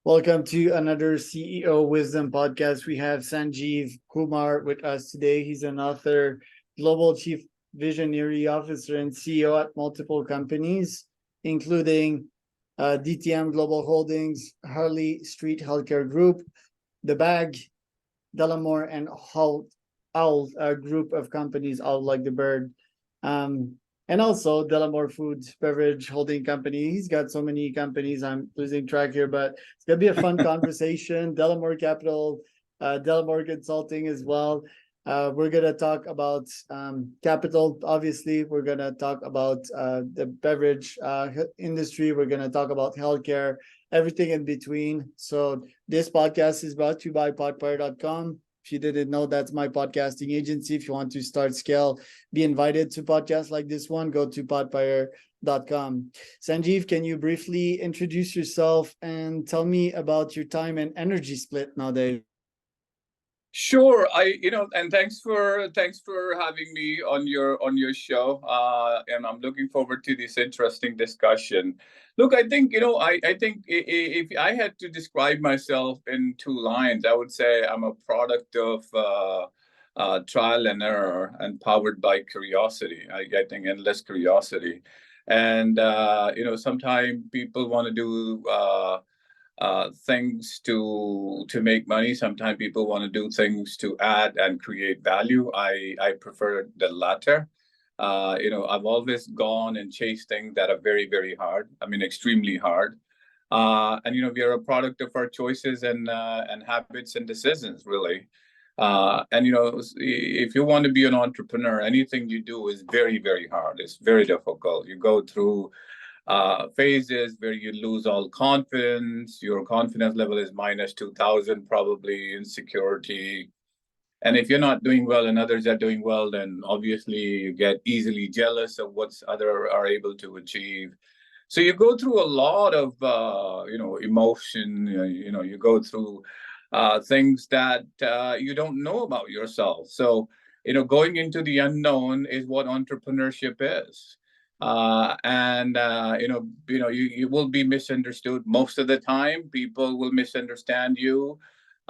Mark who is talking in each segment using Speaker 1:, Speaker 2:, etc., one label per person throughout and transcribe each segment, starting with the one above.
Speaker 1: Welcome to another CEO Wisdom podcast. We have Sanjeev Kumar with us today. He's an author, global chief visionary officer, and CEO at multiple companies, including DTM Global Holdings, Hurley Street Healthcare Group, The Bag, Delamore, and Owl, a group of companies, Owl like the bird. And also Delamore Foods Beverage Holding Company. He's got so many companies, I'm losing track here, but it's gonna be a fun conversation. Delamore Capital, Delamore Consulting as well. We're gonna talk about capital. Obviously, we're gonna talk about the beverage industry. We're gonna talk about healthcare, everything in between. So this podcast is brought to you by podfire.com. If you didn't know, that's my podcasting agency. If you want to start, scale, be invited to podcasts like this one, go to podfire.com. Sanjeev, can you briefly introduce yourself and tell me about your time and energy split nowadays?
Speaker 2: Sure. And thanks for having me on your show. And I'm looking forward to this interesting discussion. Look, I think if I had to describe myself in two lines, I would say I'm a product of trial and error and powered by curiosity. I think endless curiosity, and sometimes people want to do things to make money. Sometimes people want to do things to add and create value. I prefer the latter. I've always gone and chased things that are very, very hard. I mean, extremely hard. And we are a product of our choices and habits and decisions, really. And if you want to be an entrepreneur, anything you do is very, very hard. It's very difficult. You go through phases where you lose all confidence. Your confidence level is minus 2,000, probably insecurity. And if you're not doing well and others are doing well, then obviously you get easily jealous of what others are able to achieve. So you go through a lot of, emotion. You go through things that you don't know about yourself. So, going into the unknown is what entrepreneurship is. You will be misunderstood most of the time. People will misunderstand you.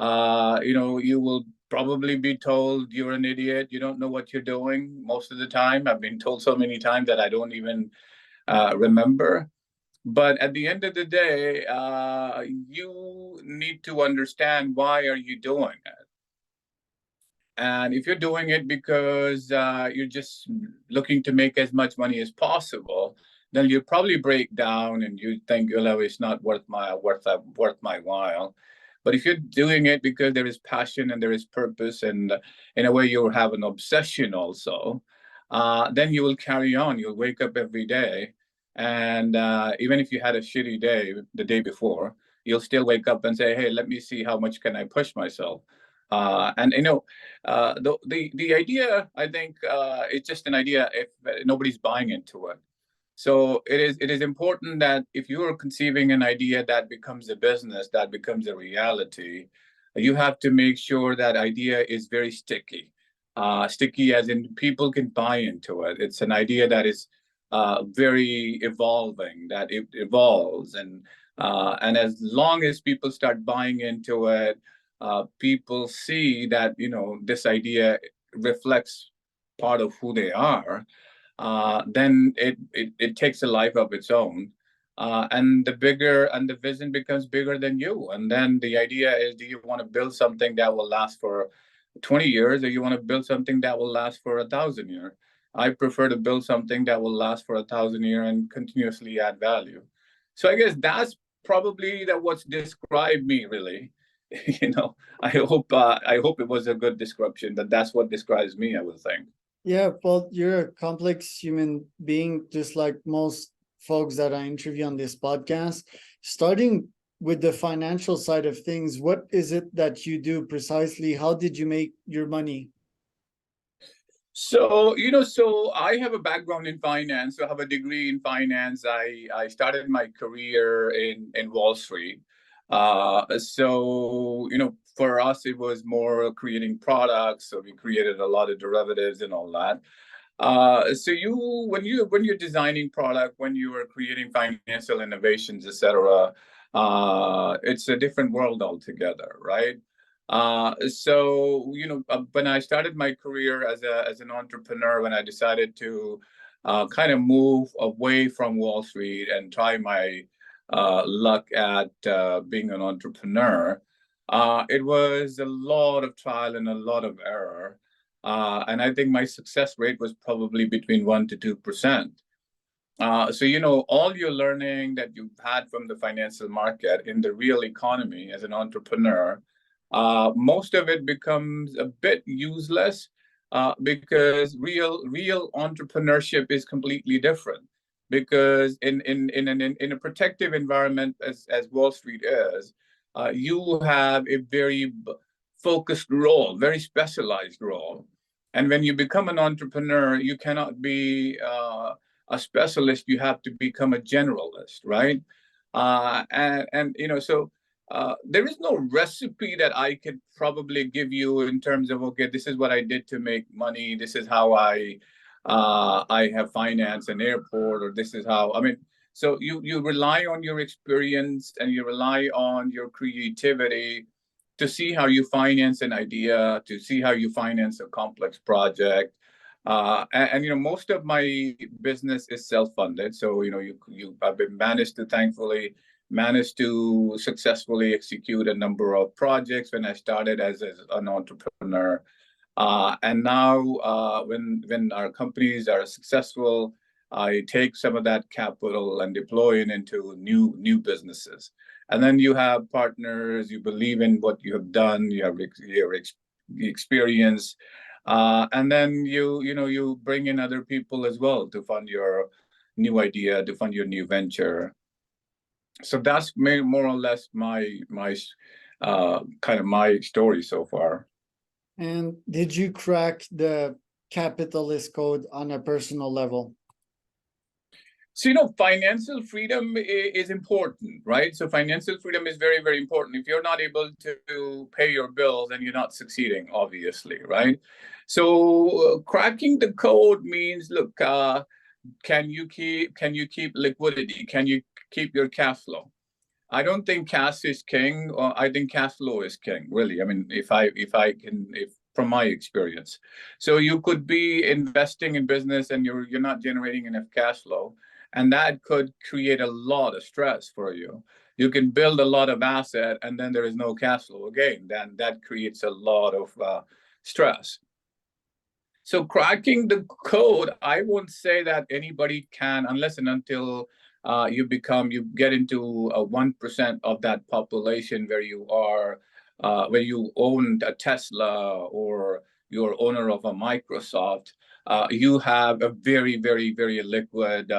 Speaker 2: You will probably be told you're an idiot. You don't know what you're doing most of the time. I've been told so many times that I don't even remember. But at the end of the day, you need to understand, why are you doing it? And if you're doing it because you're just looking to make as much money as possible, then you probably break down and you think, oh, it's not worth my while. But if you're doing it because there is passion and there is purpose, and in a way you have an obsession also, then you will carry on. You'll wake up every day, and even if you had a shitty day the day before, you'll still wake up and say, hey, let me see how much can I push myself. The idea, I think, it's just an idea if nobody's buying into it. So it is important that if you are conceiving an idea that becomes a business, that becomes a reality, you have to make sure that idea is very sticky. Sticky as in people can buy into it. It's an idea that is very evolving, that it evolves. And as long as people start buying into it, people see that, this idea reflects part of who they are, then it takes a life of its own. And the vision becomes bigger than you. And then the idea is, do you want to build something that will last for 20 years, or you want to build something that will last for 1,000 years? I prefer to build something that will last for 1,000 years and continuously add value. So I guess that's probably what's described me, really. I hope it was a good description, but that's what describes me, I would think.
Speaker 1: Yeah, well, you're a complex human being, just like most folks that I interview on this podcast. Starting with the financial side of things, what is it that you do precisely? How did you make your money?
Speaker 2: So, I have a background in finance. So I have a degree in finance. I started my career in Wall Street. For us, it was more creating products. So we created a lot of derivatives and all that. When you're designing product, when you are creating financial innovations, etc., It's a different world altogether, right? So when I started my career as an entrepreneur, when I decided to kind of move away from Wall Street and try my luck at being an entrepreneur, it was a lot of trial and a lot of error. And I think my success rate was probably between 1 to 2%. So, all your learning that you've had from the financial market in the real economy as an entrepreneur, most of it becomes a bit useless because real entrepreneurship is completely different. Because in a protective environment as Wall Street is, you have a very focused role, very specialized role. And when you become an entrepreneur, you cannot be a specialist, you have to become a generalist, right? So there is no recipe that I could probably give you in terms of, okay, this is what I did to make money, this is how I have financed an airport, or this is how, I mean, so you rely on your experience and you rely on your creativity to see how you finance an idea, to see how you finance a complex project. Most of my business is self-funded. So, I've been managed to successfully execute a number of projects when I started as an entrepreneur. And now, when our companies are successful, I take some of that capital and deploy it into new businesses. And then you have partners, you believe in what you have done, you have your experience, and then you bring in other people as well to fund your new idea, to fund your new venture. So that's more or less my kind of my story so far.
Speaker 1: And did you crack the capitalist code on a personal level?
Speaker 2: So, financial freedom is important, right? So financial freedom is very, very important. If you're not able to pay your bills, then you're not succeeding, obviously, right? So cracking the code means, look, can you keep liquidity? Can you keep your cash flow? I don't think cash is king, or I think cash flow is king, really. I mean, if from my experience. So you could be investing in business and you're not generating enough cash flow, and that could create a lot of stress for you. You can build a lot of asset and then there is no cash flow again. Then that creates a lot of stress. So cracking the code, I won't say that anybody can, unless and until you get into 1% of that population where where you own a Tesla or you're owner of a Microsoft. You have a very, very, very liquid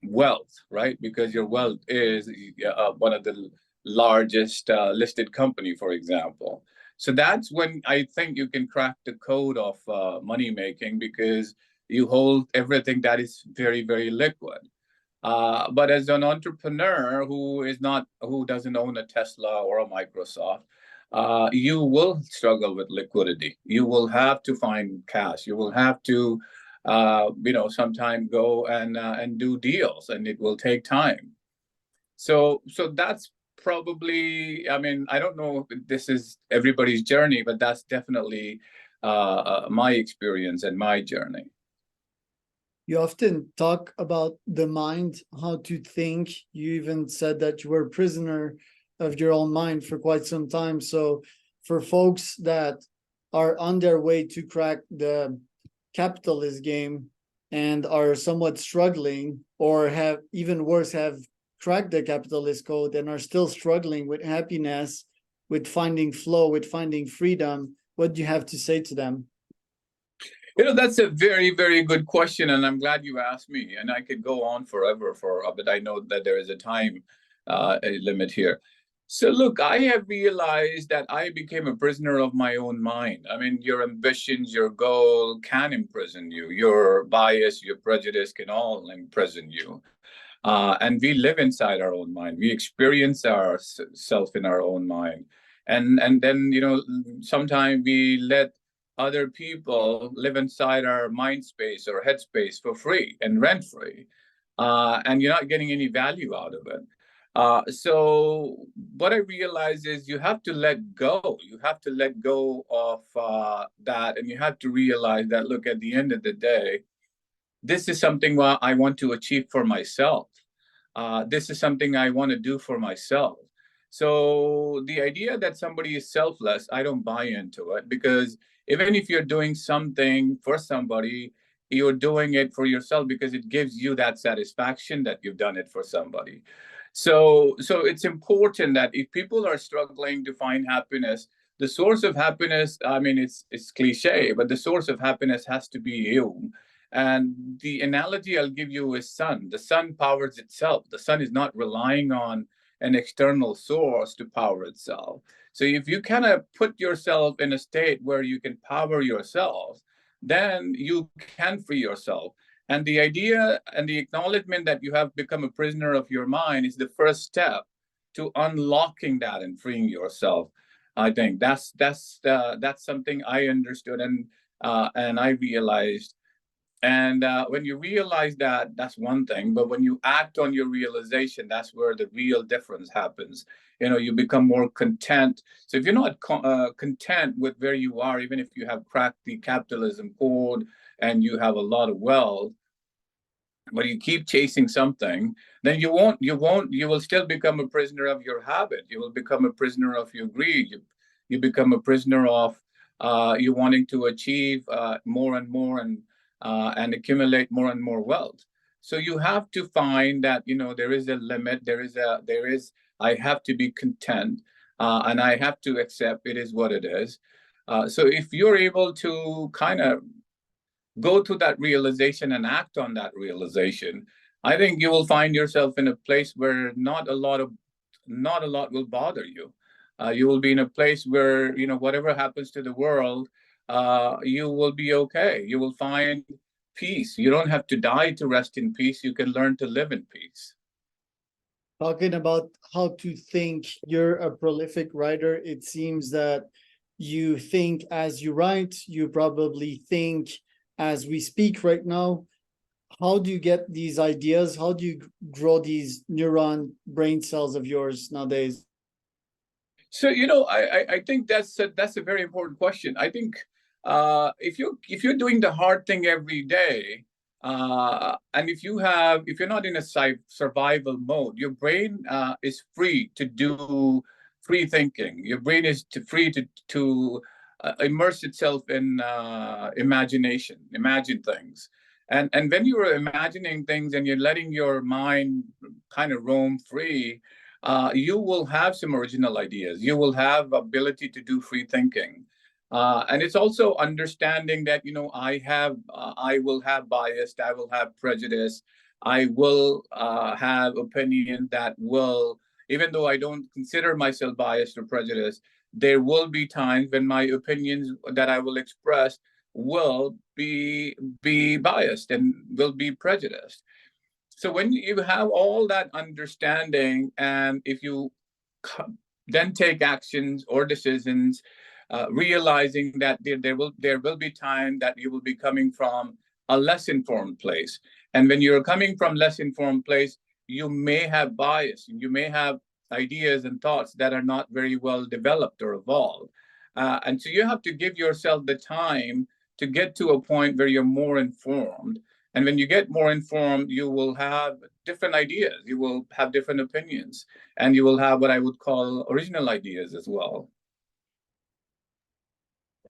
Speaker 2: wealth, right? Because your wealth is one of the largest listed company, for example. So that's when I think you can crack the code of money making, because you hold everything that is very, very liquid. But as an entrepreneur who doesn't own a Tesla or a Microsoft, you will struggle with liquidity. You will have to find cash. You will have to, sometime go and do deals, and it will take time. So that's probably, I mean, I don't know if this is everybody's journey, but that's definitely my experience and my journey.
Speaker 1: You often talk about the mind, how to think. You even said that you were a prisoner of your own mind for quite some time. So for folks that are on their way to crack the capitalist game and are somewhat struggling, or have, even worse, have cracked the capitalist code and are still struggling with happiness, with finding flow, with finding freedom, what do you have to say to them?
Speaker 2: That's a very, very good question, and I'm glad you asked me. And I could go on forever but I know that there is a time limit here. So look, I have realized that I became a prisoner of my own mind. I mean, your ambitions, your goal can imprison you. Your bias, your prejudice can all imprison you. And we live inside our own mind. We experience ourselves in our own mind. And then, sometimes we let other people live inside our mind space or head space for free and rent free. And you're not getting any value out of it. So what I realized is you have to let go. You have to let go of that, and you have to realize that, look, at the end of the day, this is something what I want to achieve for myself. This is something I want to do for myself. So the idea that somebody is selfless, I don't buy into it, because even if you're doing something for somebody, you're doing it for yourself because it gives you that satisfaction that you've done it for somebody. So it's important that if people are struggling to find happiness, the source of happiness, I mean, it's cliche, but the source of happiness has to be you. And the analogy I'll give you is sun. The sun powers itself. The sun is not relying on an external source to power itself. So if you kind of put yourself in a state where you can power yourself, then you can free yourself. And the idea and the acknowledgement that you have become a prisoner of your mind is the first step to unlocking that and freeing yourself. I think that's something I understood and I realized. And when you realize that, that's one thing. But when you act on your realization, that's where the real difference happens. You know, you become more content. So if you're not content with where you are, even if you have cracked the capitalism code and you have a lot of wealth, but you keep chasing something, then you will still become a prisoner of your habit. You will become a prisoner of your greed. You become a prisoner of you wanting to achieve more and more and accumulate more and more wealth. So you have to find that, you know, there is a limit. I have to be content, and I have to accept it is what it is. So if you're able to kind of go to that realization and act on that realization, I think you will find yourself in a place where not a lot will bother you. You will be in a place where, you know, whatever happens to the world, you will be okay. You will find peace. You don't have to die to rest in peace. You can learn to live in peace.
Speaker 1: Talking about how to think, you're a prolific writer. It seems that you think as you write, you probably think as we speak right now. How do you get these ideas? How do you grow these neuron brain cells of yours nowadays?
Speaker 2: So, you know, I think that's a very important question. I think if you're doing the hard thing every day, and if you're not in a survival mode, your brain is free to do free thinking. Your brain is free to immerse itself in imagine things. And when you're imagining things and you're letting your mind kind of roam free, you will have some original ideas. You will have ability to do free thinking. And it's also understanding that, you know, I will have bias, I will have prejudice, I will have opinion that will, even though I don't consider myself biased or prejudiced, there will be times when my opinions that I will express will be biased and will be prejudiced. So when you have all that understanding, and if you then take actions or decisions, realizing that there will be time that you will be coming from a less informed place, and when you're coming from less informed place, you may have bias, you may have ideas and thoughts that are not very well developed or evolved, and so you have to give yourself the time to get to a point where you're more informed. And when you get more informed, you will have different ideas, you will have different opinions, and you will have what I would call original ideas as well.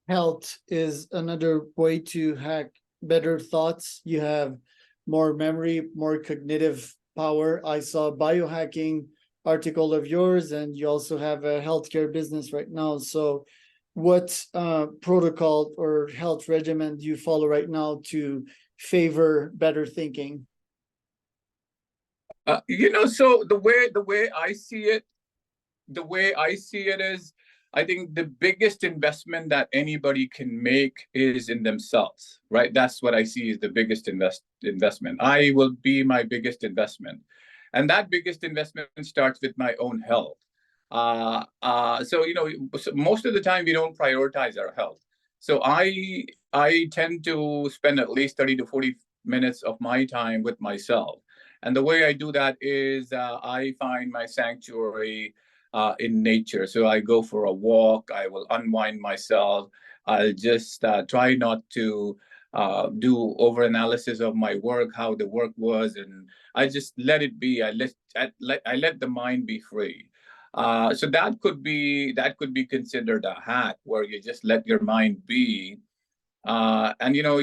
Speaker 1: Health is another way to hack better thoughts. You have more memory, more cognitive power. I saw a biohacking article of yours, and you also have a healthcare business right now. So what protocol or health regimen do you follow right now to favor better thinking?
Speaker 2: You know, so the way I see it is, I think the biggest investment that anybody can make is in themselves, right? That's what I see is the biggest investment. I will be my biggest investment, and that biggest investment starts with my own health. So you know, most of the time we don't prioritize our health. So I tend to spend at least 30 to 40 minutes of my time with myself. And the way I do that is I find my sanctuary in nature. So I go for a walk, I will unwind myself. I'll just try not to do over analysis of my work, how the work was, and I just let it be. I let the mind be free. So that could be considered a hack where you just let your mind be. And there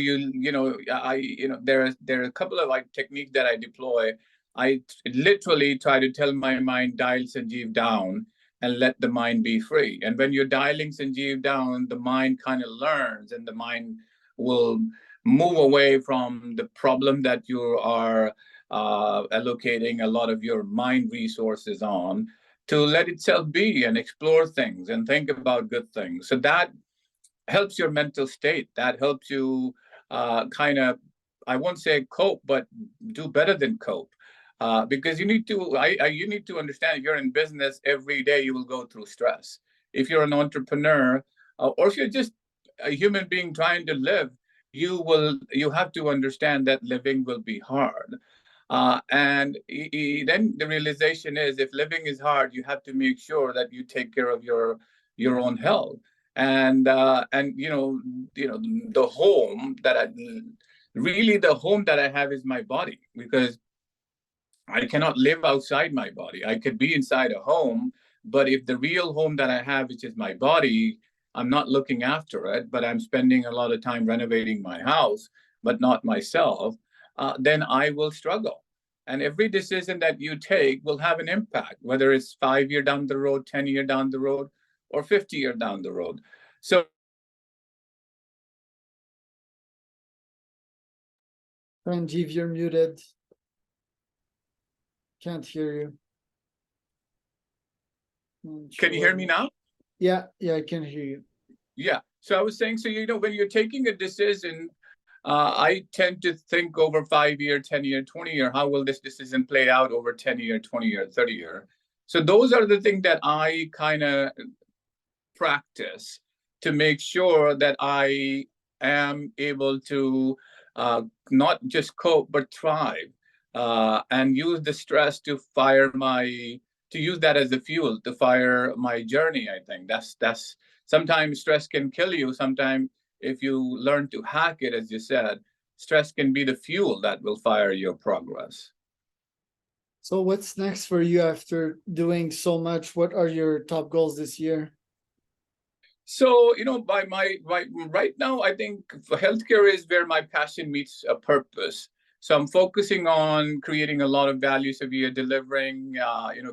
Speaker 2: are a couple of like techniques that I deploy. I literally try to tell my mind, dial Sanjeev down and let the mind be free. And when you're dialing Sanjeev down, the mind kind of learns, and the mind will move away from the problem that you are allocating a lot of your mind resources on, to let itself be and explore things and think about good things. So that helps your mental state. That helps you kind of, I won't say cope, but do better than cope. Because you need to understand, if you're in business every day, you will go through stress. If you're an entrepreneur, or if you're just a human being trying to live, you have to understand that living will be hard. And then the realization is, if living is hard, you have to make sure that you take care of your own health. And the home that I have is my body, because I cannot live outside my body. I could be inside a home, but if the real home that I have, which is my body, I'm not looking after it, but I'm spending a lot of time renovating my house, but not myself, then I will struggle. And every decision that you take will have an impact, whether it's 5 year down the road, 10 year down the road, or 50 year down the road. So
Speaker 1: Sanjeev, you're muted. Can't hear you.
Speaker 2: can you hear me now?
Speaker 1: Yeah, I can hear you.
Speaker 2: Yeah. So I was saying, so when you're taking a decision, I tend to think over 5 year, 10 year, 20 year. How will this decision play out over 10 year, 20 year, 30 year? So those are the things that I kind of practice to make sure that I am able to not just cope but thrive, and use the stress to use that as a fuel to fire my journey. I think that's sometimes stress can kill you. Sometimes if you learn to hack it, as you said, stress can be the fuel that will fire your progress.
Speaker 1: So what's next for you after doing so much? What are your top goals this year?
Speaker 2: So, right now, I think healthcare is where my passion meets a purpose. So I'm focusing on creating a lot of value. So we are delivering,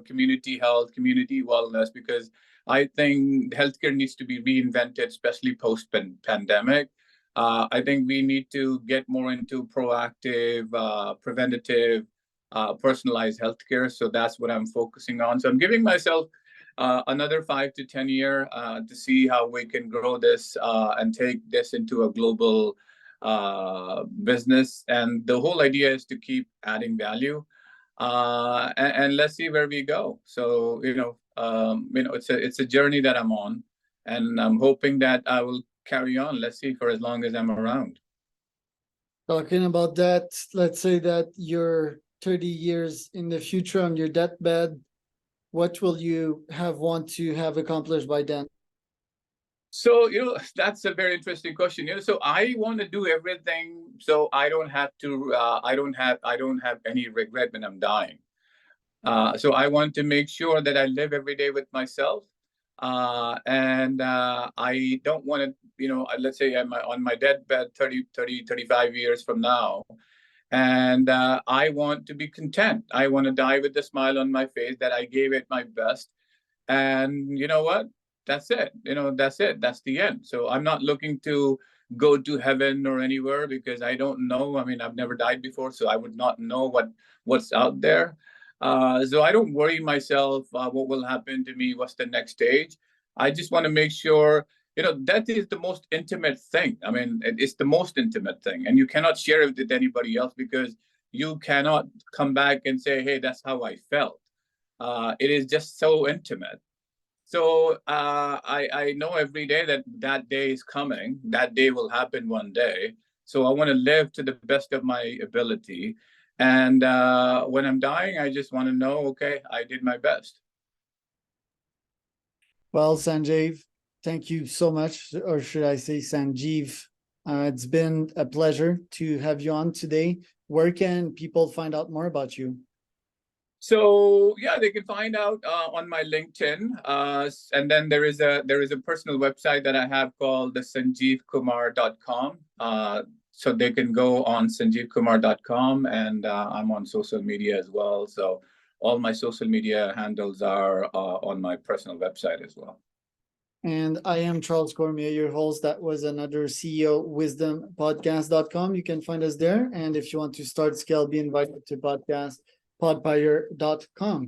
Speaker 2: community health, community wellness, because I think healthcare needs to be reinvented, especially post-pandemic. I think we need to get more into proactive, preventative, personalized healthcare. So that's what I'm focusing on. So I'm giving myself another 5 to 10 year to see how we can grow this and take this into a global business. And the whole idea is to keep adding value, and let's see where we go. So it's a journey that I'm on, and I'm hoping that I will carry on. Let's see, for as long as I'm around.
Speaker 1: Talking about that, let's say that you're 30 years in the future on your deathbed. What will you want to have accomplished by then?
Speaker 2: So, that's a very interesting question. So I want to do everything so I don't have to, I don't have any regret when I'm dying. So I want to make sure that I live every day with myself. And I don't want to, let's say I'm on my deathbed 35 years from now. And I want to be content. I want to die with a smile on my face that I gave it my best. And you know what? That's it. That's it. That's the end. So I'm not looking to go to heaven or anywhere, because I don't know. I mean, I've never died before, so I would not know what's out there. So I don't worry myself what will happen to me, what's the next stage. I just want to make sure, that is the most intimate thing. I mean, it's the most intimate thing, and you cannot share it with anybody else, because you cannot come back and say, hey, that's how I felt. It is just so intimate. So I know every day that day is coming. That day will happen one day. So I want to live to the best of my ability. And when I'm dying, I just want to know, okay, I did my best.
Speaker 1: Well, Sanjeev, thank you so much, or should I say Sanjeev? It's been a pleasure to have you on today. Where can people find out more about you?
Speaker 2: So yeah, they can find out on my LinkedIn, and then there is a personal website that I have called the sanjeevkumar.com. So they can go on sanjeevkumar.com, and I'm on social media as well. So all my social media handles are on my personal website as well.
Speaker 1: And I am Charles Cormier, your host. That was another CEO Wisdom Podcast.com. You can find us there. And if you want to start scale, be invited to podcast podpire.com.